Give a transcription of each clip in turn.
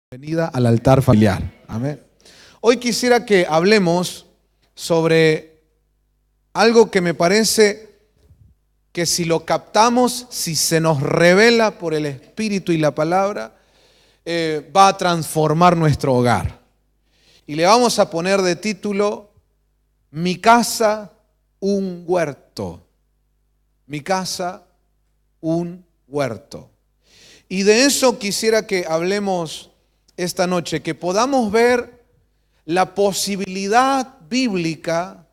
Bienvenida al altar familiar. Amén. Hoy quisiera que hablemos sobre algo que me parece que si lo captamos, si se nos revela por el Espíritu y la palabra, va a transformar nuestro hogar. Y le vamos a poner de título, Mi casa, un huerto. Mi casa, un huerto. Y de eso quisiera que hablemos esta noche, que podamos ver la posibilidad bíblica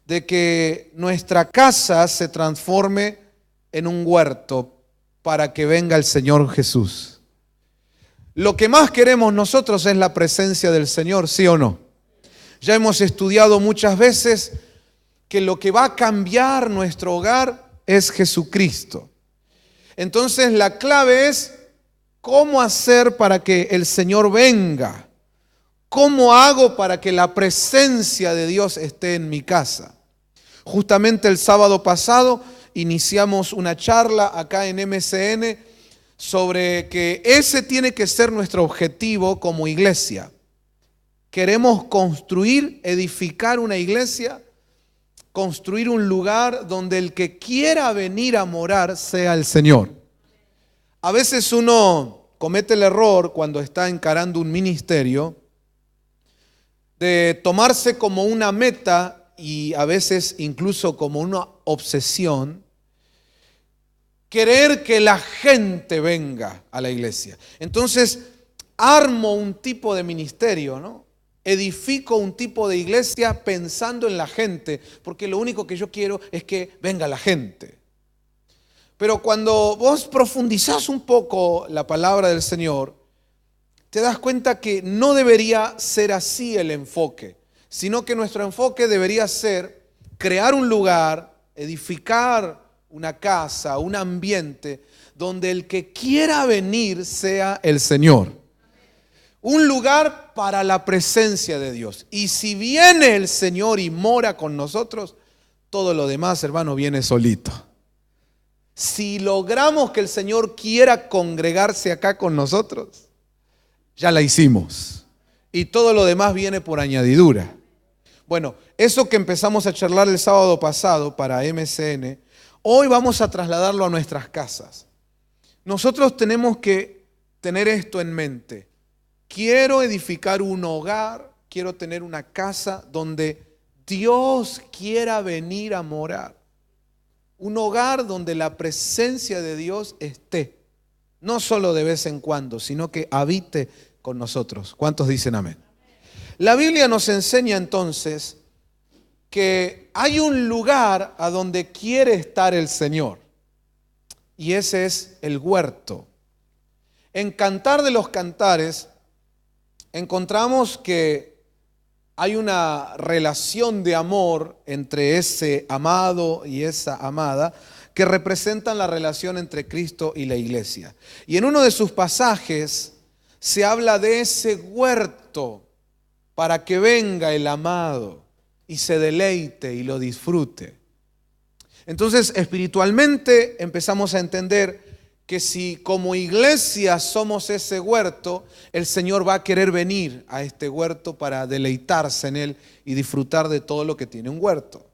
de que nuestra casa se transforme en un huerto para que venga el Señor Jesús. Lo que más queremos nosotros es la presencia del Señor, ¿sí o no? Ya hemos estudiado muchas veces que lo que va a cambiar nuestro hogar es Jesucristo. Entonces la clave es ¿cómo hacer para que el Señor venga? ¿Cómo hago para que la presencia de Dios esté en mi casa? Justamente el sábado pasado iniciamos una charla acá en MCN sobre que ese tiene que ser nuestro objetivo como iglesia. Queremos construir, edificar una iglesia, construir un lugar donde el que quiera venir a morar sea el Señor. A veces uno comete el error cuando está encarando un ministerio de tomarse como una meta y a veces incluso como una obsesión, querer que la gente venga a la iglesia. Entonces armo un tipo de ministerio, ¿no? Edifico un tipo de iglesia pensando en la gente, porque lo único que yo quiero es que venga la gente. Pero cuando vos profundizás un poco la palabra del Señor, te das cuenta que no debería ser así el enfoque, sino que nuestro enfoque debería ser crear un lugar, edificar una casa, un ambiente donde el que quiera venir sea el Señor. Un lugar para la presencia de Dios. Y si viene el Señor y mora con nosotros, todo lo demás, hermano, viene solito. Si logramos que el Señor quiera congregarse acá con nosotros, ya la hicimos. Y todo lo demás viene por añadidura. Bueno, eso que empezamos a charlar el sábado pasado para MCN, hoy vamos a trasladarlo a nuestras casas. Nosotros tenemos que tener esto en mente. Quiero edificar un hogar, quiero tener una casa donde Dios quiera venir a morar. Un hogar donde la presencia de Dios esté, no solo de vez en cuando, sino que habite con nosotros. ¿Cuántos dicen amén? La Biblia nos enseña entonces que hay un lugar a donde quiere estar el Señor, y ese es el huerto. En Cantar de los Cantares encontramos que hay una relación de amor entre ese amado y esa amada que representan la relación entre Cristo y la iglesia. Y en uno de sus pasajes se habla de ese huerto para que venga el amado y se deleite y lo disfrute. Entonces, espiritualmente empezamos a entender que si como iglesia somos ese huerto, el Señor va a querer venir a este huerto para deleitarse en él y disfrutar de todo lo que tiene un huerto.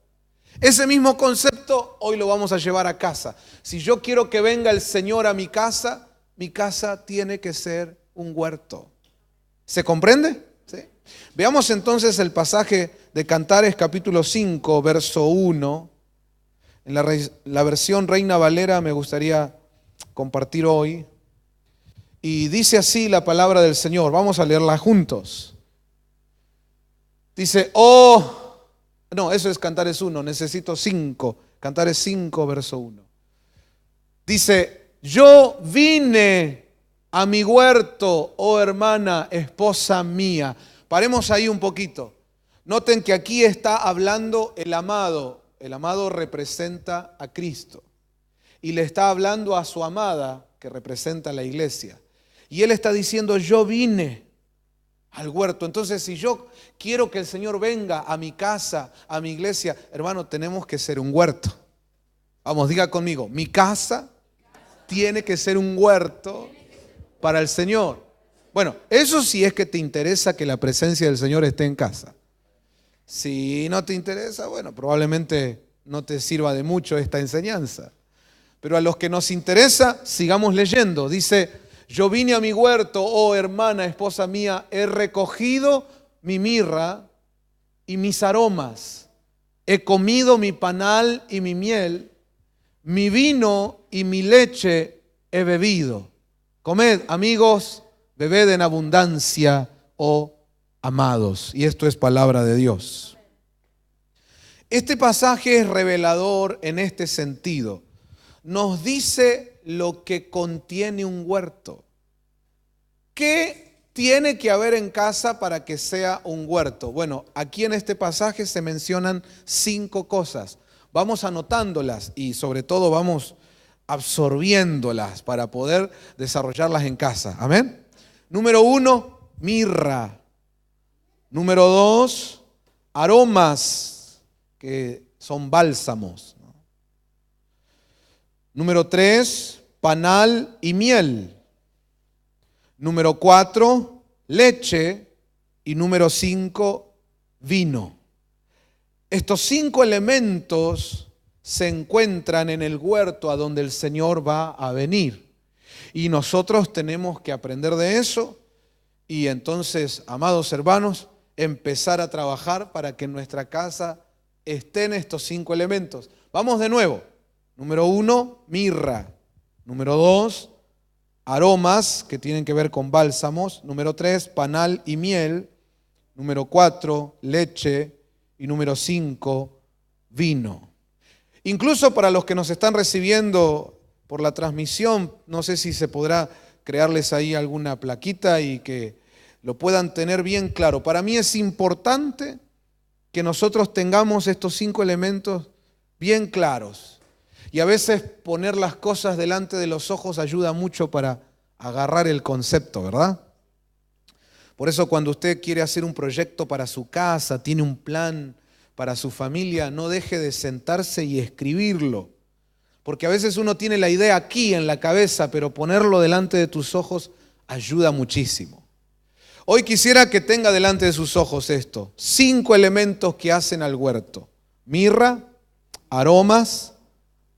Ese mismo concepto hoy lo vamos a llevar a casa. Si yo quiero que venga el Señor a mi casa tiene que ser un huerto. ¿Se comprende? ¿Sí? Veamos entonces el pasaje de Cantares capítulo 5, verso 1. En la versión Reina Valera me gustaría compartir hoy, y dice así la palabra del Señor. Vamos a leerla juntos. Dice, eso es Cantares 1, necesito 5, Cantares 5, verso 1. Dice, yo vine a mi huerto, oh hermana, esposa mía. Paremos ahí un poquito. Noten que aquí está hablando el amado. El amado representa a Cristo. Y le está hablando a su amada, que representa a la iglesia. Y él está diciendo, yo vine al huerto. Entonces, si yo quiero que el Señor venga a mi casa, a mi iglesia, hermano, tenemos que ser un huerto. Vamos, diga conmigo, mi casa tiene que ser un huerto para el Señor. Bueno, eso sí es que te interesa que la presencia del Señor esté en casa. Si no te interesa, bueno, probablemente no te sirva de mucho esta enseñanza. Pero a los que nos interesa, sigamos leyendo. Dice, yo vine a mi huerto, oh hermana, esposa mía, he recogido mi mirra y mis aromas. He comido mi panal y mi miel, mi vino y mi leche he bebido. Comed, amigos, bebed en abundancia, oh amados. Y esto es palabra de Dios. Este pasaje es revelador en este sentido. Nos dice lo que contiene un huerto. ¿Qué tiene que haber en casa para que sea un huerto? Bueno, aquí en este pasaje se mencionan 5 cosas. Vamos anotándolas y sobre todo vamos absorbiéndolas para poder desarrollarlas en casa. Amén. Número 1, mirra. Número 2, aromas, que son bálsamos. Número 3, panal y miel. Número 4, leche. Y número 5, vino. Estos 5 elementos se encuentran en el huerto a donde el Señor va a venir. Y nosotros tenemos que aprender de eso y entonces, amados hermanos, empezar a trabajar para que en nuestra casa estén estos 5 elementos. Vamos de nuevo. Número 1, mirra. Número 2, aromas que tienen que ver con bálsamos. Número 3, panal y miel. Número 4, leche. Y número 5, vino. Incluso para los que nos están recibiendo por la transmisión, no sé si se podrá crearles ahí alguna plaquita y que lo puedan tener bien claro. Para mí es importante que nosotros tengamos estos 5 elementos bien claros. Y a veces poner las cosas delante de los ojos ayuda mucho para agarrar el concepto, ¿verdad? Por eso cuando usted quiere hacer un proyecto para su casa, tiene un plan para su familia, no deje de sentarse y escribirlo. Porque a veces uno tiene la idea aquí en la cabeza, pero ponerlo delante de tus ojos ayuda muchísimo. Hoy quisiera que tenga delante de sus ojos esto: 5 elementos que hacen al huerto: mirra, aromas,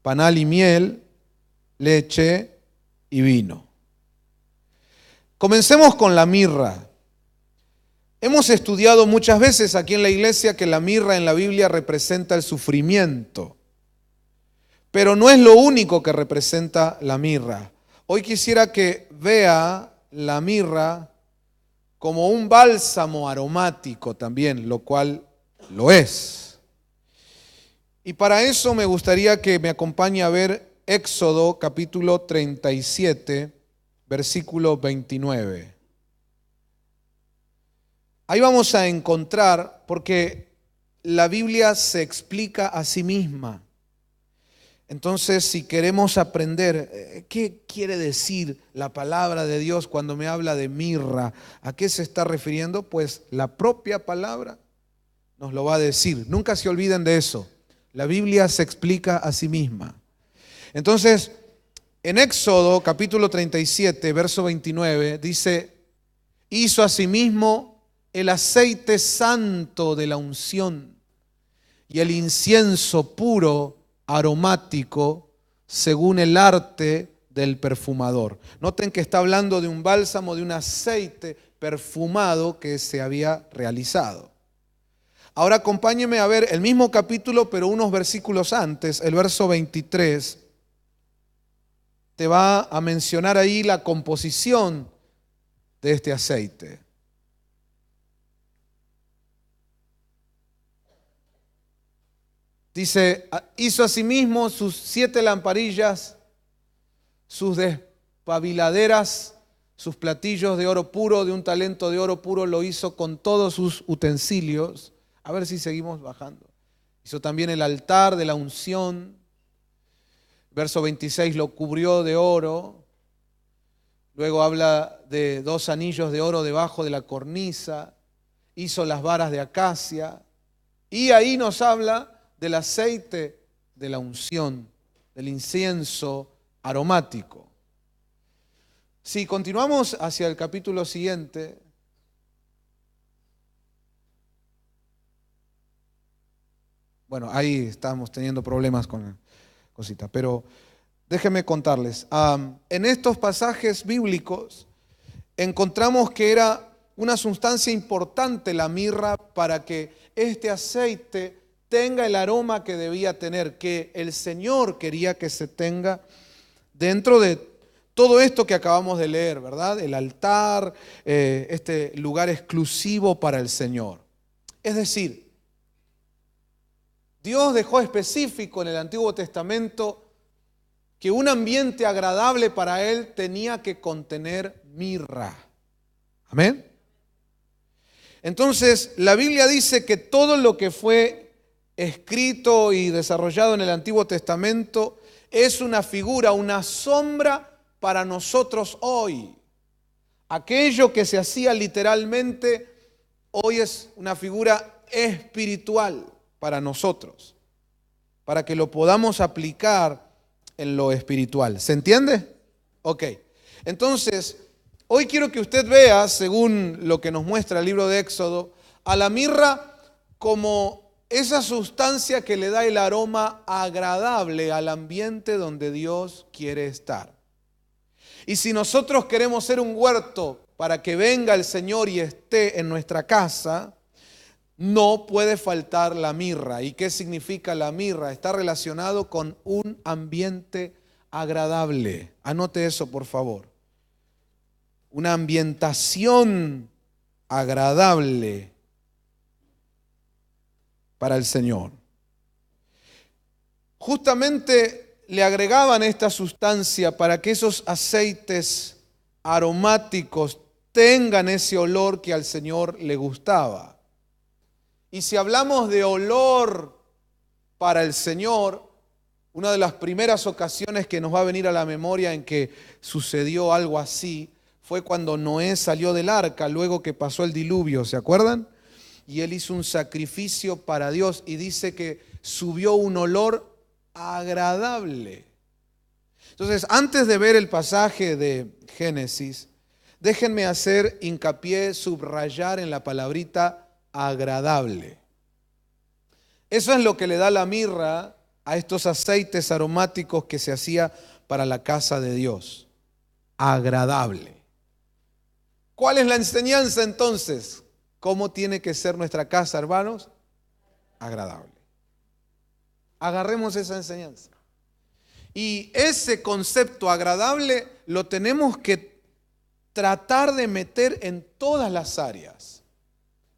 panal y miel, leche y vino. Comencemos con la mirra. Hemos estudiado muchas veces aquí en la iglesia que la mirra en la Biblia representa el sufrimiento, pero no es lo único que representa la mirra. Hoy quisiera que vea la mirra como un bálsamo aromático también, lo cual lo es. Y para eso me gustaría que me acompañe a ver Éxodo capítulo 37, versículo 29. Ahí vamos a encontrar, porque la Biblia se explica a sí misma. Entonces, si queremos aprender qué quiere decir la palabra de Dios cuando me habla de mirra, ¿a qué se está refiriendo? Pues la propia palabra nos lo va a decir. Nunca se olviden de eso. La Biblia se explica a sí misma. Entonces, en Éxodo capítulo 37, verso 29, dice: hizo asimismo el aceite santo de la unción y el incienso puro aromático según el arte del perfumador. Noten que está hablando de un bálsamo, de un aceite perfumado que se había realizado. Ahora acompáñenme a ver el mismo capítulo, pero unos versículos antes, el verso 23, te va a mencionar ahí la composición de este aceite. Dice, hizo asimismo sus 7 lamparillas, sus despabiladeras, sus platillos de oro puro, de un talento de oro puro lo hizo con todos sus utensilios. A ver si seguimos bajando. Hizo también el altar de la unción. Verso 26, lo cubrió de oro. Luego habla de 2 anillos de oro debajo de la cornisa. Hizo las varas de acacia. Y ahí nos habla del aceite de la unción, del incienso aromático. Si continuamos hacia el capítulo siguiente, bueno, ahí estamos teniendo problemas con la cosita, pero déjenme contarles. En estos pasajes bíblicos encontramos que era una sustancia importante la mirra para que este aceite tenga el aroma que debía tener, que el Señor quería que se tenga dentro de todo esto que acabamos de leer, ¿verdad? El altar, este lugar exclusivo para el Señor. Es decir, Dios dejó específico en el Antiguo Testamento que un ambiente agradable para Él tenía que contener mirra. Amén. Entonces, la Biblia dice que todo lo que fue escrito y desarrollado en el Antiguo Testamento es una figura, una sombra para nosotros hoy. Aquello que se hacía literalmente, hoy es una figura espiritual para nosotros, para que lo podamos aplicar en lo espiritual. ¿Se entiende? Ok. Entonces, hoy quiero que usted vea, según lo que nos muestra el libro de Éxodo, a la mirra como esa sustancia que le da el aroma agradable al ambiente donde Dios quiere estar. Y si nosotros queremos ser un huerto para que venga el Señor y esté en nuestra casa, no puede faltar la mirra. ¿Y qué significa la mirra? Está relacionado con un ambiente agradable. Anote eso, por favor. Una ambientación agradable para el Señor. Justamente le agregaban esta sustancia para que esos aceites aromáticos tengan ese olor que al Señor le gustaba. Y si hablamos de olor para el Señor, una de las primeras ocasiones que nos va a venir a la memoria en que sucedió algo así fue cuando Noé salió del arca luego que pasó el diluvio, ¿se acuerdan? Y él hizo un sacrificio para Dios y dice que subió un olor agradable. Entonces, antes de ver el pasaje de Génesis, déjenme hacer hincapié, subrayar en la palabrita agradable. Eso es lo que le da la mirra a estos aceites aromáticos que se hacía para la casa de Dios. Agradable. ¿Cuál es la enseñanza entonces? ¿Cómo tiene que ser nuestra casa, hermanos? Agradable. Agarremos esa enseñanza. Y ese concepto agradable lo tenemos que tratar de meter en todas las áreas.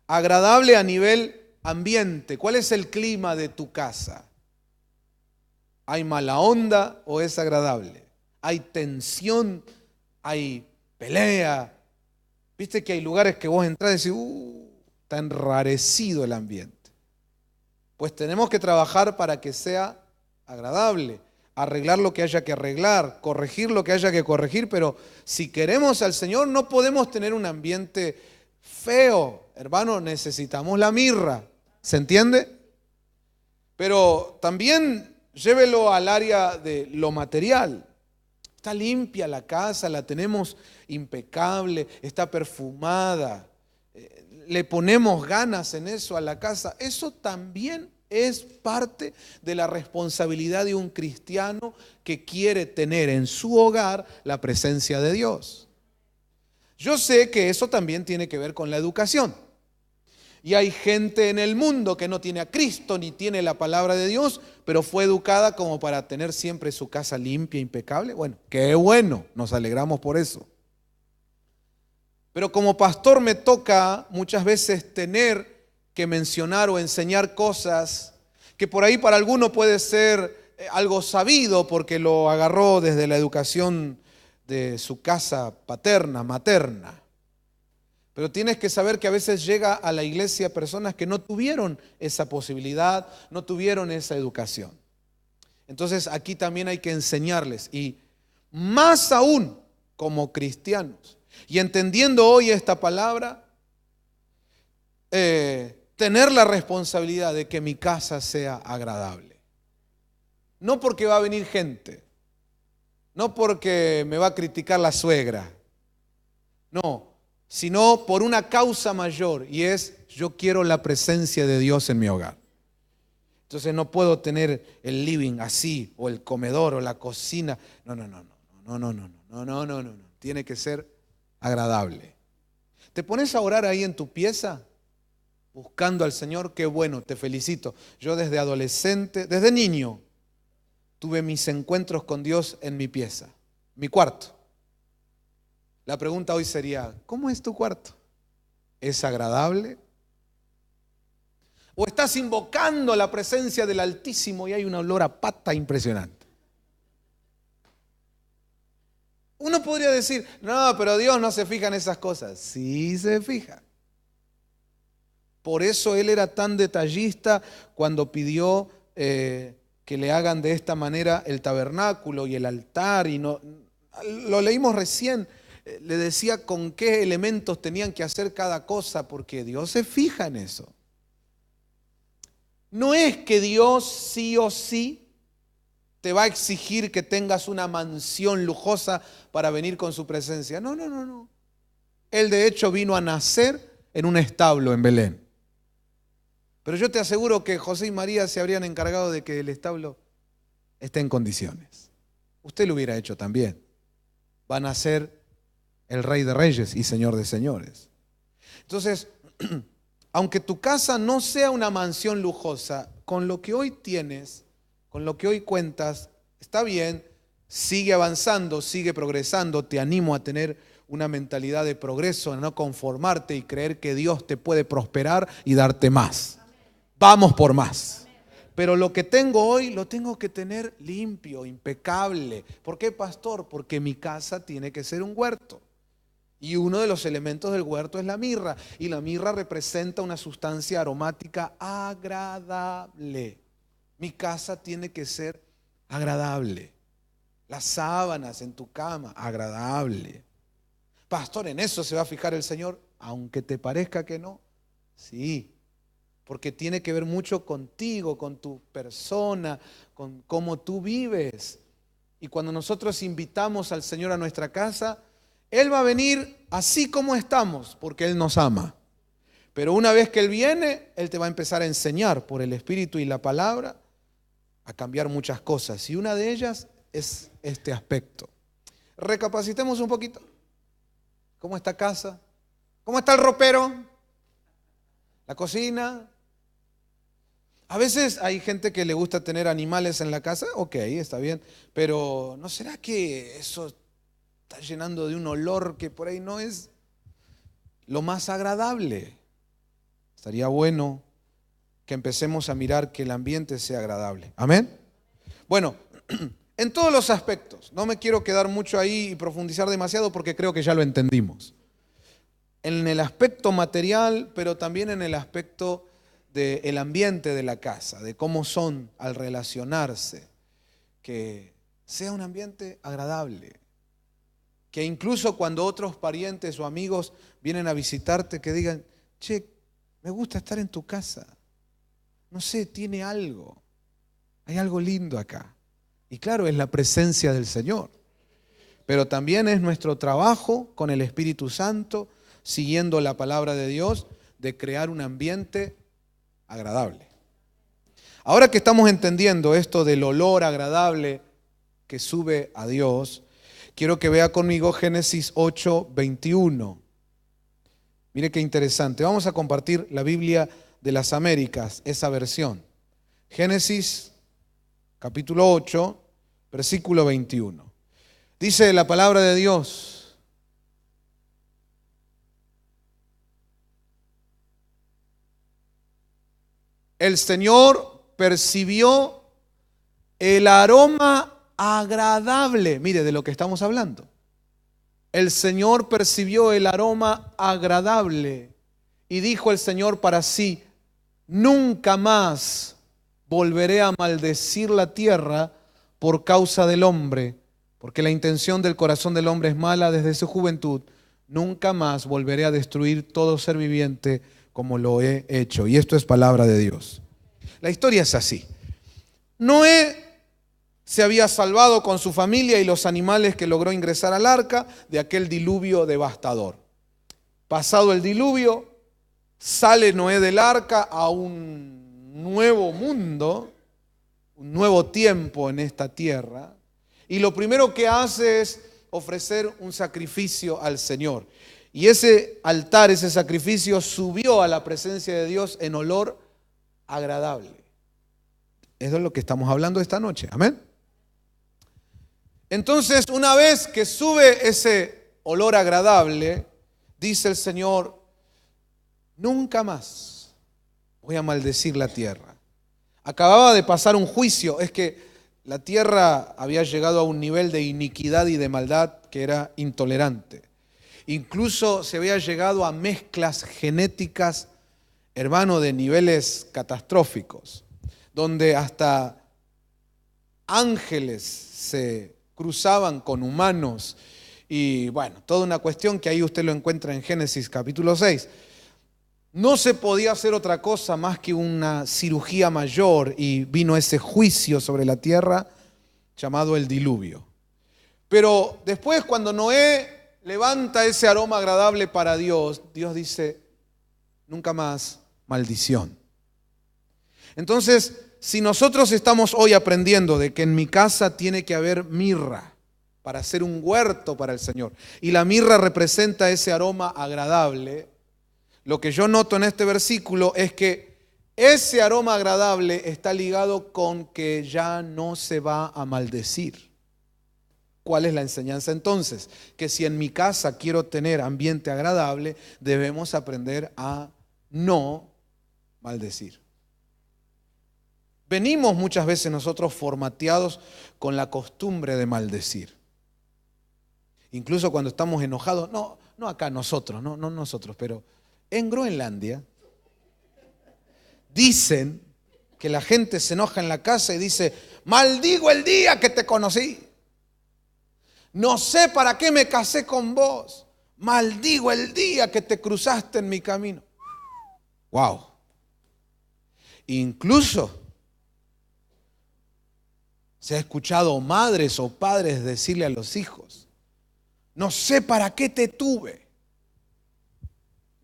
Agradable a nivel ambiente. ¿Cuál es el clima de tu casa? ¿Hay mala onda o es agradable? ¿Hay tensión? ¿Hay pelea? Viste que hay lugares que vos entrás y decís, está enrarecido el ambiente. Pues tenemos que trabajar para que sea agradable, arreglar lo que haya que arreglar, corregir lo que haya que corregir, pero si queremos al Señor no podemos tener un ambiente feo. Hermano, necesitamos la mirra. ¿Se entiende? Pero también llévelo al área de lo material. Está limpia la casa, la tenemos impecable, está perfumada. Le ponemos ganas en eso a la casa. Eso también es parte de la responsabilidad de un cristiano que quiere tener en su hogar la presencia de Dios. Yo sé que eso también tiene que ver con la educación. Y hay gente en el mundo que no tiene a Cristo ni tiene la palabra de Dios, pero fue educada como para tener siempre su casa limpia, impecable. Bueno, qué bueno, nos alegramos por eso. Pero como pastor me toca muchas veces tener que mencionar o enseñar cosas que por ahí para alguno puede ser algo sabido porque lo agarró desde la educación de su casa paterna, materna. Pero tienes que saber que a veces llega a la iglesia personas que no tuvieron esa posibilidad, no tuvieron esa educación. Entonces aquí también hay que enseñarles, y más aún como cristianos, y entendiendo hoy esta palabra, tener la responsabilidad de que mi casa sea agradable. No porque va a venir gente, no porque me va a criticar la suegra, No, sino por una causa mayor, y es: yo quiero la presencia de Dios en mi hogar. Entonces no puedo tener el living así, o el comedor, o la cocina. No. Tiene que ser agradable. ¿Te pones a orar ahí en tu pieza? Buscando al Señor, qué bueno, te felicito. Yo desde adolescente, desde niño, tuve mis encuentros con Dios en mi pieza, mi cuarto. La pregunta hoy sería: ¿cómo es tu cuarto? ¿Es agradable? ¿O estás invocando la presencia del Altísimo y hay un olor a pata impresionante? Uno podría decir: no, pero Dios no se fija en esas cosas. Sí se fija. Por eso Él era tan detallista cuando pidió que le hagan de esta manera el tabernáculo y el altar. Y no, lo leímos recién. Le decía con qué elementos tenían que hacer cada cosa, porque Dios se fija en eso. No es que Dios sí o sí te va a exigir que tengas una mansión lujosa para venir con su presencia. No. Él de hecho vino a nacer en un establo en Belén. Pero yo te aseguro que José y María se habrían encargado de que el establo esté en condiciones. Usted lo hubiera hecho también. Va a nacer el Rey de Reyes y Señor de Señores. Entonces, aunque tu casa no sea una mansión lujosa, con lo que hoy tienes, con lo que hoy cuentas, está bien, sigue avanzando, sigue progresando. Te animo a tener una mentalidad de progreso, a no conformarte y creer que Dios te puede prosperar y darte más. Vamos por más. Pero lo que tengo hoy lo tengo que tener limpio, impecable. ¿Por qué, pastor? Porque mi casa tiene que ser un huerto. Y uno de los elementos del huerto es la mirra. Y la mirra representa una sustancia aromática agradable. Mi casa tiene que ser agradable. Las sábanas en tu cama, agradable. Pastor, ¿en eso se va a fijar el Señor? Aunque te parezca que no, sí. Porque tiene que ver mucho contigo, con tu persona, con cómo tú vives. Y cuando nosotros invitamos al Señor a nuestra casa, Él va a venir así como estamos, porque Él nos ama. Pero una vez que Él viene, Él te va a empezar a enseñar por el Espíritu y la palabra a cambiar muchas cosas. Y una de ellas es este aspecto. Recapacitemos un poquito. ¿Cómo está casa? ¿Cómo está el ropero? ¿La cocina? A veces hay gente que le gusta tener animales en la casa. Ok, está bien. Pero ¿no será que eso está llenando de un olor que por ahí no es lo más agradable? Estaría bueno que empecemos a mirar que el ambiente sea agradable. ¿Amén? Bueno, en todos los aspectos. No me quiero quedar mucho ahí y profundizar demasiado porque creo que ya lo entendimos. En el aspecto material, pero también en el aspecto del ambiente de la casa, de cómo son al relacionarse. Que sea un ambiente agradable. Que incluso cuando otros parientes o amigos vienen a visitarte, que digan: che, me gusta estar en tu casa. No sé, tiene algo. Hay algo lindo acá. Y claro, es la presencia del Señor. Pero también es nuestro trabajo con el Espíritu Santo, siguiendo la palabra de Dios, de crear un ambiente agradable. Ahora que estamos entendiendo esto del olor agradable que sube a Dios, quiero que vea conmigo Génesis 8:21. Mire qué interesante. Vamos a compartir la Biblia de las Américas, esa versión. Génesis capítulo 8, versículo 21. Dice la palabra de Dios: el Señor percibió el aroma agradable. Mire de lo que estamos hablando. El Señor percibió el aroma agradable y dijo el Señor para sí: nunca más volveré a maldecir la tierra por causa del hombre, porque la intención del corazón del hombre es mala desde su juventud. Nunca más volveré a destruir todo ser viviente como lo he hecho. Y esto es palabra de Dios. La historia es así. Noé se había salvado con su familia y los animales que logró ingresar al arca de aquel diluvio devastador. Pasado el diluvio, sale Noé del arca a un nuevo mundo, un nuevo tiempo en esta tierra. Y lo primero que hace es ofrecer un sacrificio al Señor. Y ese altar, ese sacrificio subió a la presencia de Dios en olor agradable. Eso es lo que estamos hablando esta noche. Amén. Entonces, una vez que sube ese olor agradable, dice el Señor, nunca más voy a maldecir la tierra. Acababa de pasar un juicio, es que la tierra había llegado a un nivel de iniquidad y de maldad que era intolerante. Incluso se había llegado a mezclas genéticas, hermano, de niveles catastróficos, donde hasta ángeles se cruzaban con humanos y bueno, toda una cuestión que ahí usted lo encuentra en Génesis capítulo 6. No se podía hacer otra cosa más que una cirugía mayor y vino ese juicio sobre la tierra llamado el diluvio. Pero después cuando Noé levanta ese aroma agradable para Dios, Dios dice, nunca más maldición. Entonces, si nosotros estamos hoy aprendiendo de que en mi casa tiene que haber mirra para hacer un huerto para el Señor, y la mirra representa ese aroma agradable, lo que yo noto en este versículo es que ese aroma agradable está ligado con que ya no se va a maldecir. ¿Cuál es la enseñanza entonces? Que si en mi casa quiero tener ambiente agradable, debemos aprender a no maldecir. Venimos muchas veces nosotros formateados con la costumbre de maldecir. Incluso cuando estamos enojados, no acá nosotros, no nosotros, pero en Groenlandia dicen que la gente se enoja en la casa y dice, maldigo el día que te conocí. No sé para qué me casé con vos. Maldigo el día que te cruzaste en mi camino. Wow. Incluso se ha escuchado madres o padres decirle a los hijos, no sé para qué te tuve.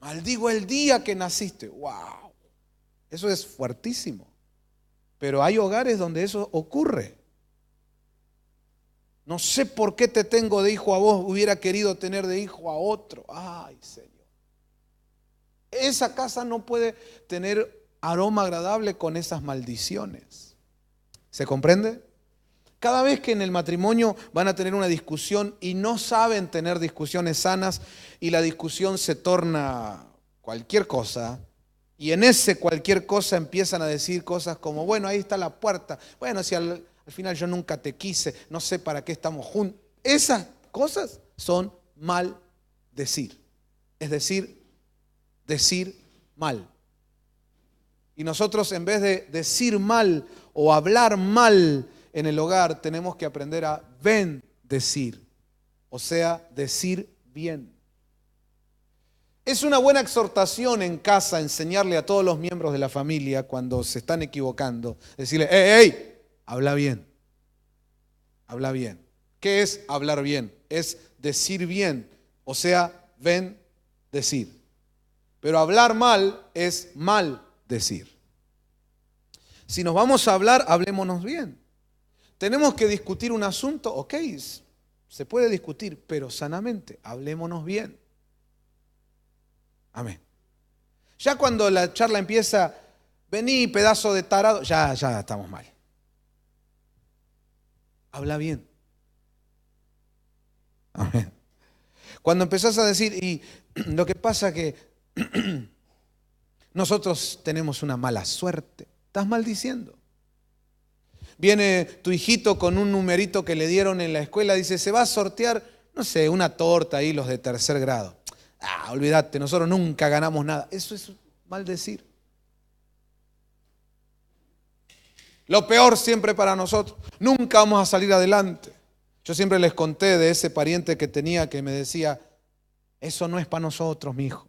Maldigo el día que naciste. Wow. Eso es fuertísimo. Pero hay hogares donde eso ocurre. No sé por qué te tengo de hijo a vos, hubiera querido tener de hijo a otro. Ay, Señor. Esa casa no puede tener aroma agradable con esas maldiciones. ¿Se comprende? Cada vez que en el matrimonio van a tener una discusión y no saben tener discusiones sanas y la discusión se torna cualquier cosa, y en ese cualquier cosa empiezan a decir cosas como, bueno, ahí está la puerta, bueno, si al final yo nunca te quise, no sé para qué estamos juntos. Esas cosas son maldecir, es decir, decir mal. Y nosotros en vez de decir mal o hablar mal en el hogar, tenemos que aprender a bendecir, o sea, decir bien. Es una buena exhortación en casa enseñarle a todos los miembros de la familia cuando se están equivocando, decirle, hey, habla bien, habla bien. ¿Qué es hablar bien? Es decir bien, o sea, bendecir. Pero hablar mal es mal decir. Si nos vamos a hablar, hablémonos bien. Tenemos que discutir un asunto, ok, se puede discutir, pero sanamente, hablémonos bien. Amén. Ya cuando la charla empieza, vení pedazo de tarado, ya estamos mal. Habla bien. Amén. Cuando empezás a decir, y lo que pasa que nosotros tenemos una mala suerte, estás maldiciendo. Viene tu hijito con un numerito que le dieron en la escuela, dice, se va a sortear, no sé, una torta ahí los de tercer grado. Olvídate, nosotros nunca ganamos nada. Eso es maldecir. Lo peor siempre para nosotros. Nunca vamos a salir adelante. Yo siempre les conté de ese pariente que tenía que me decía, eso no es para nosotros, mi hijo.